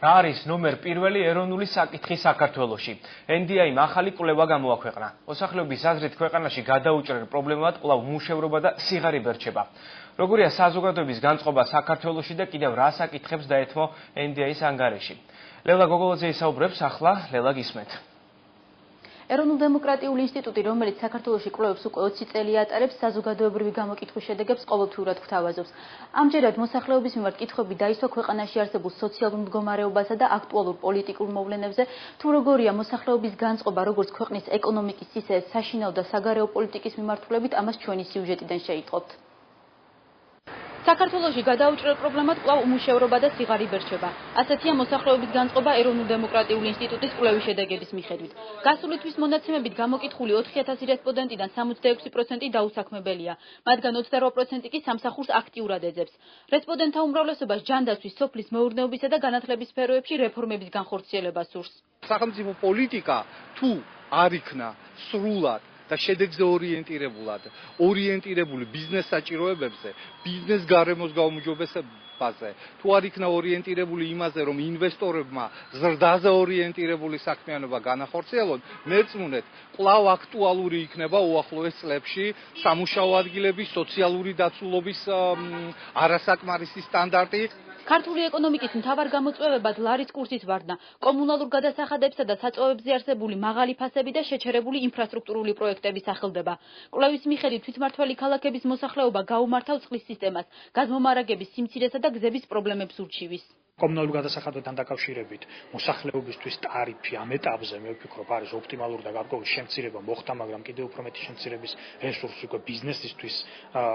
რა არის ნომერ პირველი ეროვნული საკითხი საქართველოში? NDI-მ ახალი კვლევა გამოაქვეყნა. მოსახლეობის აზრით ქვეყანაში გადაუჭრელ პრობლემად კვლავ უმუშევრობა და სიღარიბე რჩება. როგორია საზოგადოების განწყობა საქართველოში და კიდევ რა საკითხებს დაეთმო NDI-ის ანგარიში? ლელა გოგოლაძე ისაუბრებს, ახლა ლელა გისმენთ. ეროვნულ-დემოკრატიული ინსტიტუტი, რომელიც საქართველოში კვლევებს უკვე 20 წელი ატარებს, საზოგადოებრივი გამოკითხვის შედეგებს ყოველთვიურად გვთავაზობს. ამჯერად მოსახლეობის მიმართ კითხვები დაისვა ქვეყანაში არსებულ სოციალურ მდგომარეობასა და აქტუალურ პოლიტიკურ მოვლენებზე, თუ როგორია მოსახლეობის განწყობა როგორც ქვეყნის ეკონომიკის, ისე საშინაო და საგარეო პოლიტიკის მიმართულებით, ამას ჩვენი სიუჟეტიდან შეიტყობთ. საქართველოში გადაუჭრელ პრობლემად კვლავ უმუშევრობა და სიღარიბე რჩება. ასეთია მოსახლეობის განწყობა ეროვნულ-დემოკრატიული ინსტიტუტის კვლევის შედეგების მიხედვით. გასული თვის მონაცემებით გამოკითხული 4000 რესპონდენტიდან 66% დაუსაქმებელია, მათგან 28% კი სამსახურს აქტიურად ეძებს. რესპონდენტთა უმრავლესობას ჯანდაცვის, სოფლის მეურნეობისა და განათლების სფეროებში რეფორმების განხორციელება სურს. სახელმწიფო პოლიტიკა თუ არ იქნა სრულად და შედეგზე ორიენტირებული ბიზნეს საჭიროებებზე, ბიზნეს გარემოს გაუმჯობესებაზე, თუ არ იქნა ორიენტირებული იმაზე, რომ ინვესტორებმა ზრდაზე ორიენტირებული საქმიანობა განახორციელონ, მერწმუნეთ, კვლავ აქტუალური იქნება უახლოეს წლებში სამუშაო ადგილების, სოციალური დაცულობის არასაკმარისი სტანდარტი. ქართული ეკონომიკის მთავარ გამოწვევებად ლარის კურსის ვარდნა, კომუნალურ გადასახადებსა და საწვავებზე არსებული მაღალი ფასები და შეჩერებული ინფრასტრუქტურული პროექტები სახელდება. კვლევის მიხედვით თვითმმართველი ქალაქების მოსახლეობა გაუმართავ წყლის სისტემას, გაზმომარაგების სიმცირესა და გზების პრობლემებს ურჩივის. კომუნალურ გადასახადებთან დაკავშირებით მოსახლეობისთვის ტარიფი ამ ეტაპზე მე ვფიქრობ არის ოპტიმალური და გარკვეული შემცირება მოხდა, მაგრამ კიდევ უფრო მეტი შემცირების რესურსი უკვე ბიზნესისთვის,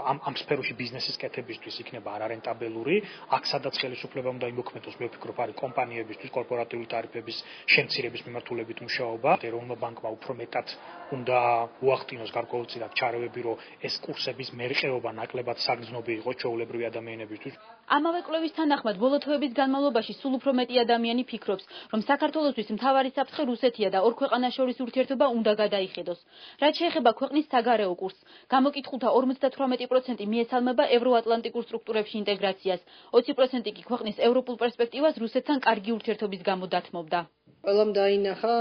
ამ სფეროში ბიზნესის კეთებისთვის იქნება არარენტაბელური. აქ სადაც ხელისუფლება უნდა იმოქმედოს, მე ვფიქრობ არის კომპანიებისთვის კორპორატიული ტარიფების შემცირების მიმართულებით მუშაობა. ეროვნულ ბანკმა უფრო მეტად უნდა უახტინოს გარკვეულწილად ჩარევები, რომ ეს კურსების მერყეობა ნაკლებად საგრძნობი იყოს ჩვეულებრივი ადამიანებისთვის. ამავე კვლევის თანახმად ბოლო თვეების განმავლობაში სულ უფრო მეტი ადამიანი ფიქრობს, რომ საქართველოსთვის მთავარი საფრთხე რუსეთია და ორ ქვეყანას შორის ურთიერთობა უნდა გადაიხედოს. რაც შეეხება ქვეყნის საგარეო კურსს, გამოკითხულთა 58% მიესალმება ევროატლანტიკურ სტრუქტურებში ინტეგრაციას, 20% კი ქვეყნის ევროპულ პერსპექტივას რუსეთთან კარგი ურთიერთობის გამო დათმობდა. ყველამ დაინახა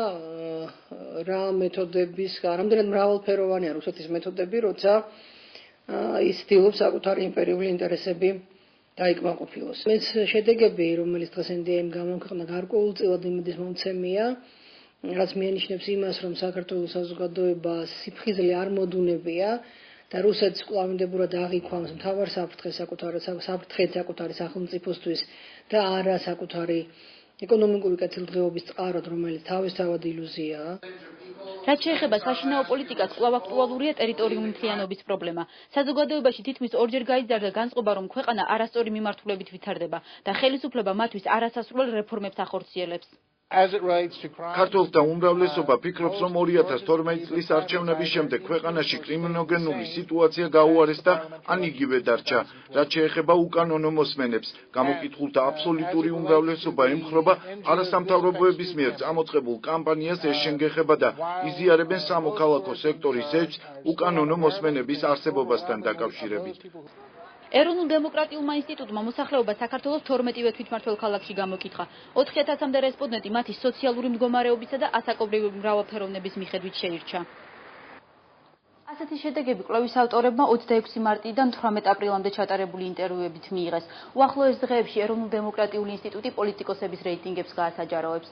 რა მეთოდების, რამდენად მრავალფეროვანია რუსეთის მეთოდები, როცა ის ცდილობს საკუთარი იმპერიული ინტერესები დაიკმაყოფილოს. მეც შედეგები, რომელიც დღეს NDI-მ გამოაქვეყნა, გარკვეულწილად იმედის მომცემია, რაც მიანიშნებს იმას, რომ საქართველოს საზოგადოება სიფხიზლე არ მოდუნებია და რუსეთს კვლავინდებურად აღიქვამს მთავარ საფრთხეს საკუთარი სახელმწიფოსთვის და არა საკუთარი ეკონომიკური კეთილდღეობის წყაროდ, რომელიც თავისთავად ილუზიაა. რაც შეეხება საშინაო პოლიტიკას, კვლავ აქტუალურია ტერიტორიული მთლიანობის პრობლემა. საზოგადოებაში თითქმის ორჯერ გაიზარდა განწყობა, რომ ქვეყანა არასწორი მიმართულებით ვითარდება და ხელისუფლება მათთვის არასასრულ რეფორმებს ახორციელებს. ქართველთა უმრავლესობა ფიქრობს, რომ 2012 წლის არჩევნების შემდეგ ქვეყანაში კრიმინოგენული სიტუაცია გაუარეს და ან იგივე დარჩა. რაც შეეხება უკანონო მოსმენებს, გამოკითხულთა აბსოლუტური უმრავლესობა ემხრობა არასამთავრობოების მიერ წამოწყებულ კამპანიას ეს შენგეხება და იზიარებენ სამოქალაქო სექტორის ეჭვს უკანონო მოსმენების არსებობასთან დაკავშირებით. ეროვნულ-დემოკრატიულმა ინსტიტუტმა მოსახლეობა საქართველოს 12-ვე თვითმმართველ ქალაქში გამოკითხა. 4000-მდე რესპონდენტი მათი სოციალური მდგომარეობისა და ასაკობრივი მრავალფეროვნების მიხედვით შეირჩა. ასეთი შედეგები კვლევის ავტორებმა 26 მარტიდან 18 აპრილამდე ჩატარებული ინტერვიუებით მიიღეს. უახლოეს დღეებში ეროვნულ-დემოკრატიული ინსტიტუტი პოლიტიკოსების რეიტინგებს გაასაჯაროებს.